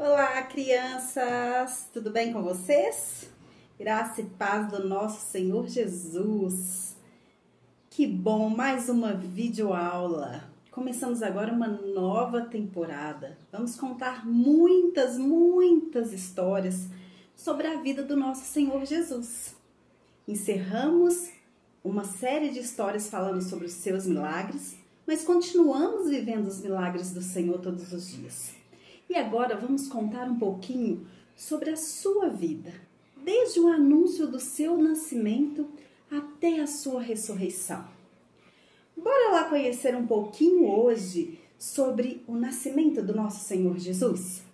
Olá, crianças! Tudo bem com vocês? Graça e paz do nosso Senhor Jesus. Que bom, mais uma videoaula. Começamos agora uma nova temporada. Vamos contar muitas histórias sobre a vida do nosso Senhor Jesus. Encerramos uma série de histórias falando sobre os seus milagres, mas continuamos vivendo os milagres do Senhor todos os dias. E agora vamos contar um pouquinho sobre a sua vida, desde o anúncio do seu nascimento até a sua ressurreição. Bora lá conhecer um pouquinho hoje sobre o nascimento do nosso Senhor Jesus?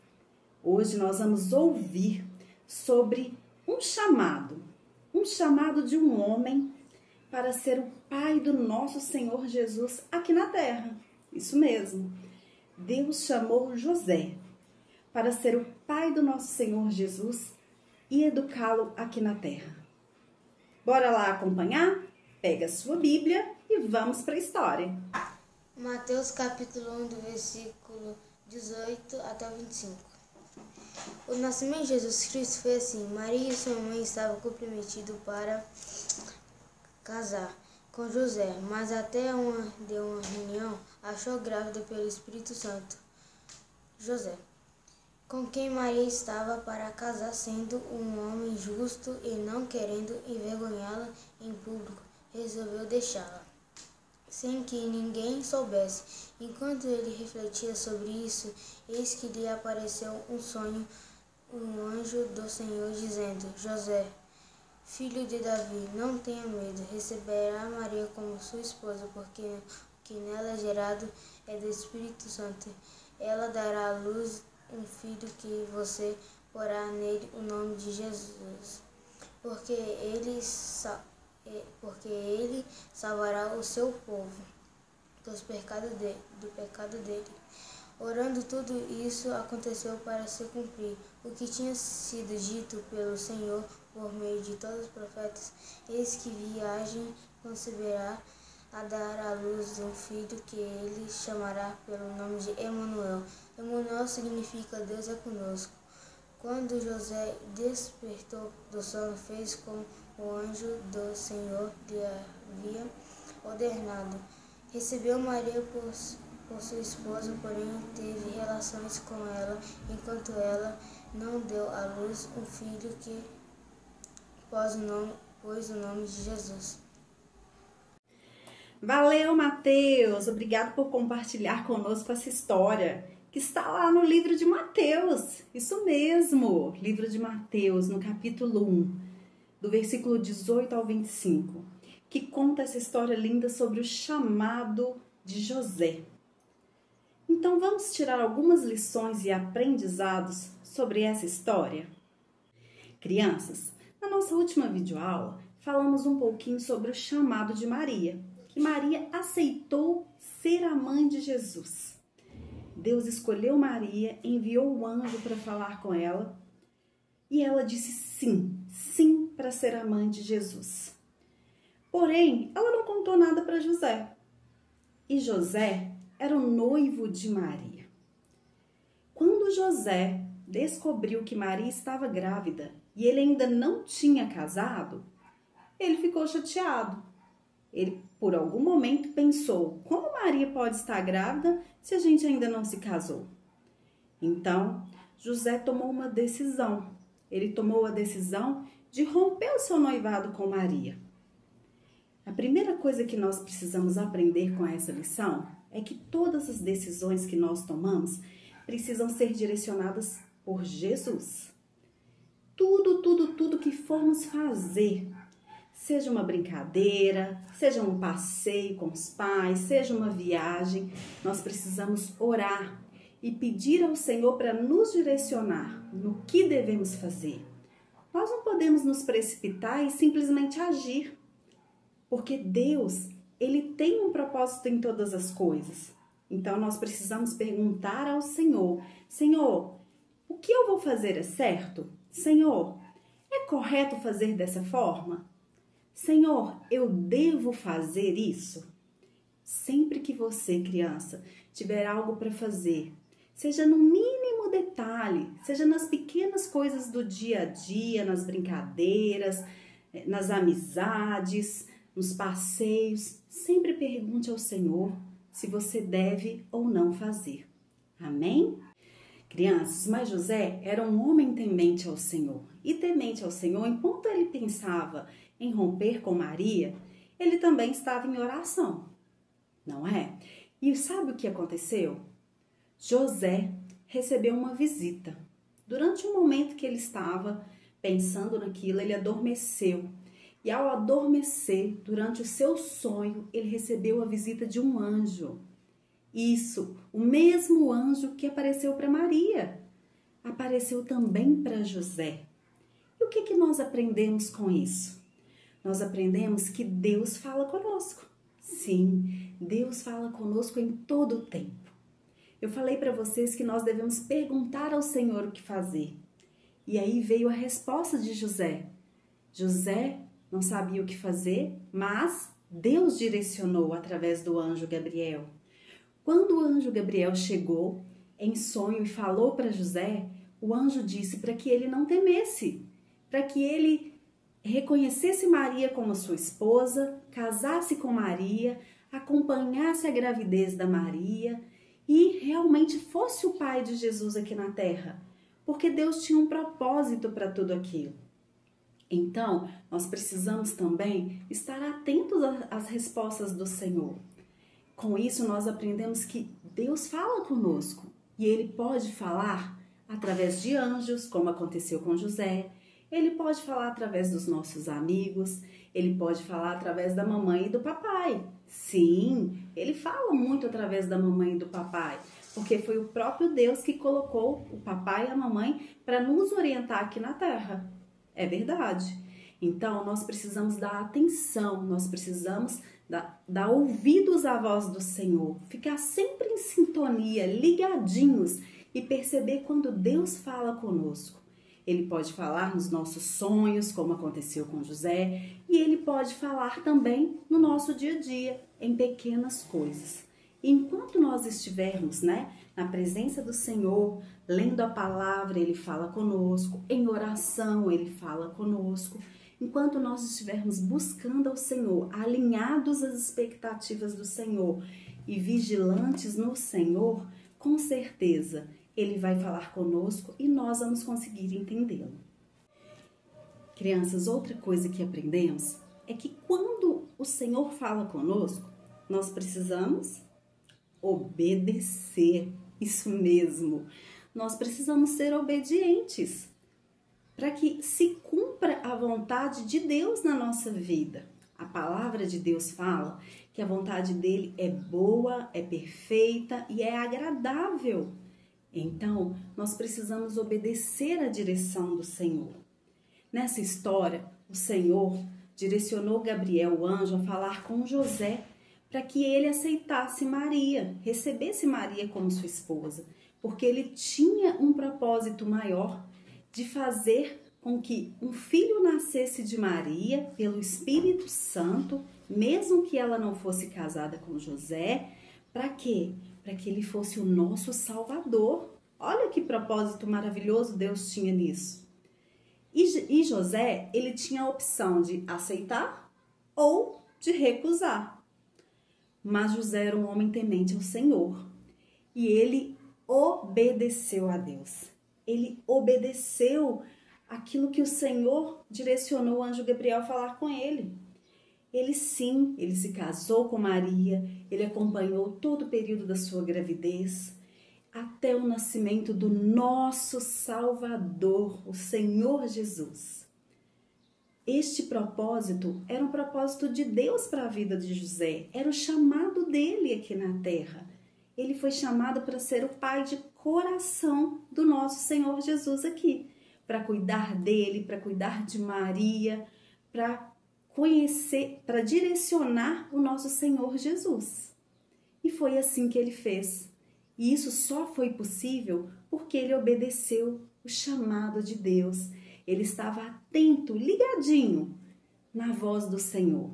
Hoje nós vamos ouvir sobre um chamado de um homem para ser o pai do nosso Senhor Jesus aqui na terra. Isso mesmo. Deus chamou José para ser o pai do nosso Senhor Jesus e educá-lo aqui na terra. Bora lá acompanhar? Pega a sua Bíblia e vamos para a história. Mateus capítulo 1, do versículo 18 até o 25. O nascimento de Jesus Cristo foi assim: Maria e sua mãe estavam comprometidos para casar com José, mas até uma reunião achou grávida pelo Espírito Santo José, com quem Maria estava para casar, sendo um homem justo e não querendo envergonhá-la em público, resolveu deixá-la, sem que ninguém soubesse. Enquanto ele refletia sobre isso, eis que lhe apareceu um sonho, um anjo do Senhor, dizendo: José, filho de Davi, não tenha medo, receberá Maria como sua esposa, porque o que nela é gerado é do Espírito Santo. Ela dará à luz um filho que você porá nele o nome de Jesus, porque ele salvará o seu povo do pecado dele. Orando, tudo isso aconteceu para se cumprir o que tinha sido dito pelo Senhor por meio de todos os profetas: eis que virgem conceberá, a dar à luz um filho que ele chamará pelo nome de Emanuel. Emanuel significa Deus é conosco. Quando José despertou do sono, fez como o anjo do Senhor lhe havia ordenado. Recebeu Maria por sua esposa, porém teve relações com ela, enquanto ela não deu à luz um filho que pôs o nome de Jesus. Valeu, Mateus! Obrigado por compartilhar conosco essa história que está lá no livro de Mateus. Isso mesmo, livro de Mateus, no capítulo 1, do versículo 18 ao 25, que conta essa história linda sobre o chamado de José. Então vamos tirar algumas lições e aprendizados sobre essa história? Crianças, na nossa última videoaula, falamos um pouquinho sobre o chamado de Maria, que Maria aceitou ser a mãe de Jesus. Deus escolheu Maria, enviou o anjo para falar com ela e ela disse sim para ser a mãe de Jesus. Porém, ela não contou nada para José. E José era o noivo de Maria. Quando José descobriu que Maria estava grávida e ele ainda não tinha casado, ele ficou chateado. Ele, por algum momento, pensou: como Maria pode estar grávida se a gente ainda não se casou? Então, José tomou uma decisão. Ele tomou a decisão de romper o seu noivado com Maria. A primeira coisa que nós precisamos aprender com essa lição é que todas as decisões que nós tomamos precisam ser direcionadas por Jesus. Tudo que formos fazer, seja uma brincadeira, seja um passeio com os pais, seja uma viagem, nós precisamos orar e pedir ao Senhor para nos direcionar no que devemos fazer. Nós não podemos nos precipitar e simplesmente agir, porque Deus, Ele tem um propósito em todas as coisas. Então nós precisamos perguntar ao Senhor: Senhor, o que eu vou fazer é certo? Senhor, é correto fazer dessa forma? Senhor, eu devo fazer isso? Sempre que você, criança, tiver algo para fazer, seja no mínimo detalhe detalhe, seja nas pequenas coisas do dia a dia, nas brincadeiras, nas amizades, nos passeios, sempre pergunte ao Senhor se você deve ou não fazer. Amém? Crianças, mas José era um homem temente ao Senhor. E temente ao Senhor, enquanto ele pensava em romper com Maria, ele também estava em oração, não é? E sabe o que aconteceu? José recebeu uma visita. Durante o momento que ele estava pensando naquilo, ele adormeceu. E ao adormecer, durante o seu sonho, ele recebeu a visita de um anjo. Isso, o mesmo anjo que apareceu para Maria, apareceu também para José. E o que nós aprendemos com isso? Nós aprendemos que Deus fala conosco. Sim, Deus fala conosco em todo o tempo. Eu falei para vocês que nós devemos perguntar ao Senhor o que fazer. E aí veio a resposta de José. José não sabia o que fazer, mas Deus direcionou através do anjo Gabriel. Quando o anjo Gabriel chegou em sonho e falou para José, o anjo disse para que ele não temesse, para que ele reconhecesse Maria como sua esposa, casasse com Maria, acompanhasse a gravidez da Maria e realmente fosse o pai de Jesus aqui na terra, porque Deus tinha um propósito para tudo aquilo. Então, nós precisamos também estar atentos às respostas do Senhor. Com isso, nós aprendemos que Deus fala conosco e Ele pode falar através de anjos, como aconteceu com José. Ele pode falar através dos nossos amigos, Ele pode falar através da mamãe e do papai. Sim, Ele fala muito através da mamãe e do papai, porque foi o próprio Deus que colocou o papai e a mamãe para nos orientar aqui na terra. É verdade. Então, nós precisamos dar atenção, nós precisamos dar ouvidos à voz do Senhor, ficar sempre em sintonia, ligadinhos e perceber quando Deus fala conosco. Ele pode falar nos nossos sonhos, como aconteceu com José, e Ele pode falar também no nosso dia a dia, em pequenas coisas. E enquanto nós estivermos, na presença do Senhor, lendo a palavra, Ele fala conosco, em oração, Ele fala conosco. Enquanto nós estivermos buscando ao Senhor, alinhados às expectativas do Senhor e vigilantes no Senhor, com certeza Ele vai falar conosco e nós vamos conseguir entendê-lo. Crianças, outra coisa que aprendemos é que quando o Senhor fala conosco, nós precisamos obedecer. Isso mesmo, nós precisamos ser obedientes para que se cumpra a vontade de Deus na nossa vida. A palavra de Deus fala que a vontade dele é boa, é perfeita e é agradável. Então, nós precisamos obedecer à direção do Senhor. Nessa história, o Senhor direcionou Gabriel, o anjo, a falar com José para que ele aceitasse Maria, recebesse Maria como sua esposa, porque ele tinha um propósito maior de fazer com que um filho nascesse de Maria pelo Espírito Santo, mesmo que ela não fosse casada com José. Para quê? Para que ele fosse o nosso Salvador. Olha que propósito maravilhoso Deus tinha nisso. E José, ele tinha a opção de aceitar ou de recusar. Mas José era um homem temente ao Senhor e ele obedeceu a Deus. Ele obedeceu aquilo que o Senhor direcionou o anjo Gabriel a falar com ele. Ele se casou com Maria, ele acompanhou todo o período da sua gravidez, até o nascimento do nosso Salvador, o Senhor Jesus. Este propósito era um propósito de Deus para a vida de José, era o chamado dele aqui na terra. Ele foi chamado para ser o pai de coração do nosso Senhor Jesus aqui, para cuidar dele, para cuidar de Maria, para conhecer, para direcionar o nosso Senhor Jesus. E foi assim que ele fez. E isso só foi possível porque ele obedeceu o chamado de Deus. Ele estava atento, ligadinho na voz do Senhor.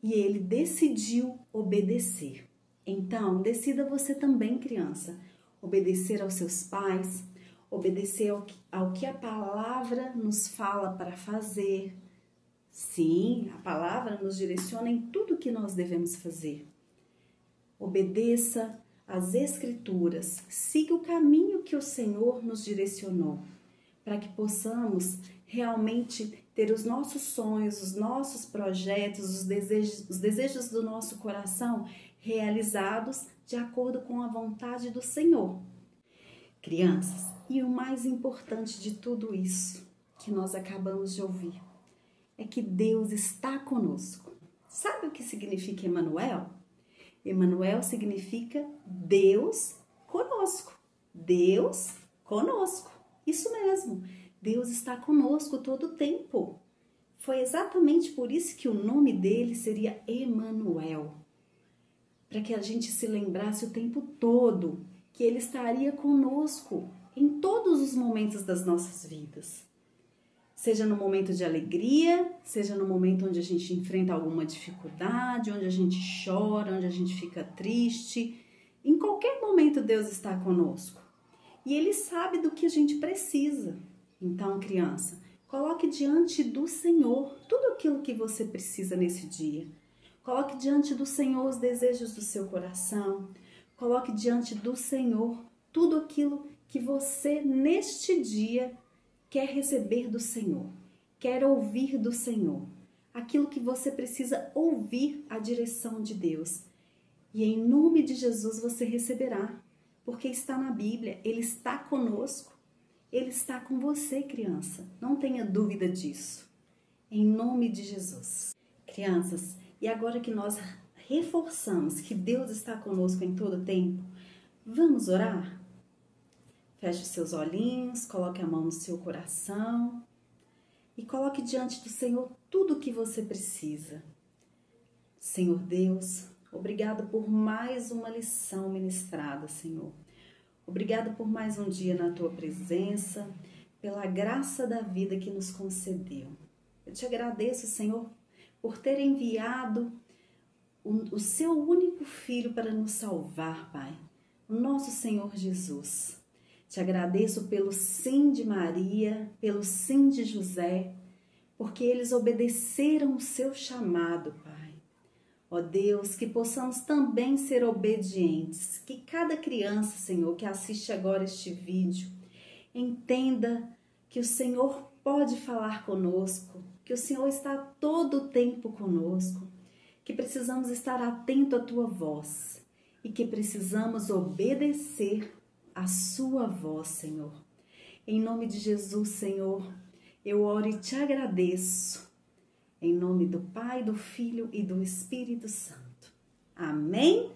E ele decidiu obedecer. Então, decida você também, criança, obedecer aos seus pais, obedecer ao que a palavra nos fala para fazer. Sim, a palavra nos direciona em tudo que nós devemos fazer. Obedeça às Escrituras, siga o caminho que o Senhor nos direcionou, para que possamos realmente ter os nossos sonhos, os nossos projetos, os desejos do nosso coração realizados de acordo com a vontade do Senhor. Crianças, e o mais importante de tudo isso que nós acabamos de ouvir é que Deus está conosco. Sabe o que significa Emanuel? Emanuel significa Deus conosco. Deus conosco. Isso mesmo. Deus está conosco todo o tempo. Foi exatamente por isso que o nome dele seria Emanuel. Para que a gente se lembrasse o tempo todo que ele estaria conosco em todos os momentos das nossas vidas. Seja no momento de alegria, seja no momento onde a gente enfrenta alguma dificuldade, onde a gente chora, onde a gente fica triste. Em qualquer momento Deus está conosco. E Ele sabe do que a gente precisa. Então, criança, coloque diante do Senhor tudo aquilo que você precisa nesse dia. Coloque diante do Senhor os desejos do seu coração. Coloque diante do Senhor tudo aquilo que você, neste dia, quer receber do Senhor, quer ouvir do Senhor, aquilo que você precisa ouvir a direção de Deus. E em nome de Jesus você receberá, porque está na Bíblia, Ele está conosco, Ele está com você, criança, não tenha dúvida disso. Em nome de Jesus. Crianças, e agora que nós reforçamos que Deus está conosco em todo tempo, vamos orar? Feche os seus olhinhos, coloque a mão no seu coração e coloque diante do Senhor tudo o que você precisa. Senhor Deus, obrigado por mais uma lição ministrada, Senhor. Obrigado por mais um dia na Tua presença, pela graça da vida que nos concedeu. Eu te agradeço, Senhor, por ter enviado o Seu único Filho para nos salvar, Pai, o nosso Senhor Jesus. Te agradeço pelo sim de Maria, pelo sim de José, porque eles obedeceram o seu chamado, Pai. Ó Deus, que possamos também ser obedientes, que cada criança, Senhor, que assiste agora este vídeo, entenda que o Senhor pode falar conosco, que o Senhor está todo o tempo conosco, que precisamos estar atento à Tua voz e que precisamos obedecer a sua voz, Senhor. Em nome de Jesus, Senhor, eu oro e te agradeço. Em nome do Pai, do Filho e do Espírito Santo. Amém?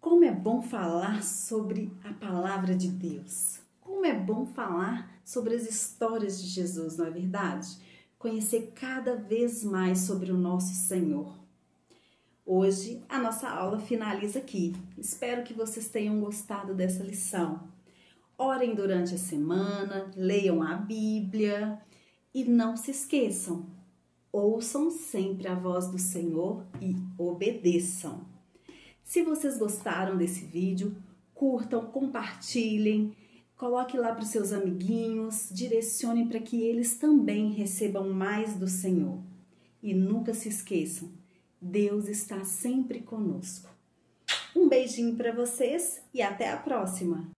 Como é bom falar sobre a palavra de Deus. Como é bom falar sobre as histórias de Jesus, não é verdade? Conhecer cada vez mais sobre o nosso Senhor. Hoje a nossa aula finaliza aqui. Espero que vocês tenham gostado dessa lição. Orem durante a semana, leiam a Bíblia e não se esqueçam, ouçam sempre a voz do Senhor e obedeçam. Se vocês gostaram desse vídeo, curtam, compartilhem, coloque lá para os seus amiguinhos, direcionem para que eles também recebam mais do Senhor. E nunca se esqueçam, Deus está sempre conosco. Um beijinho para vocês e até a próxima!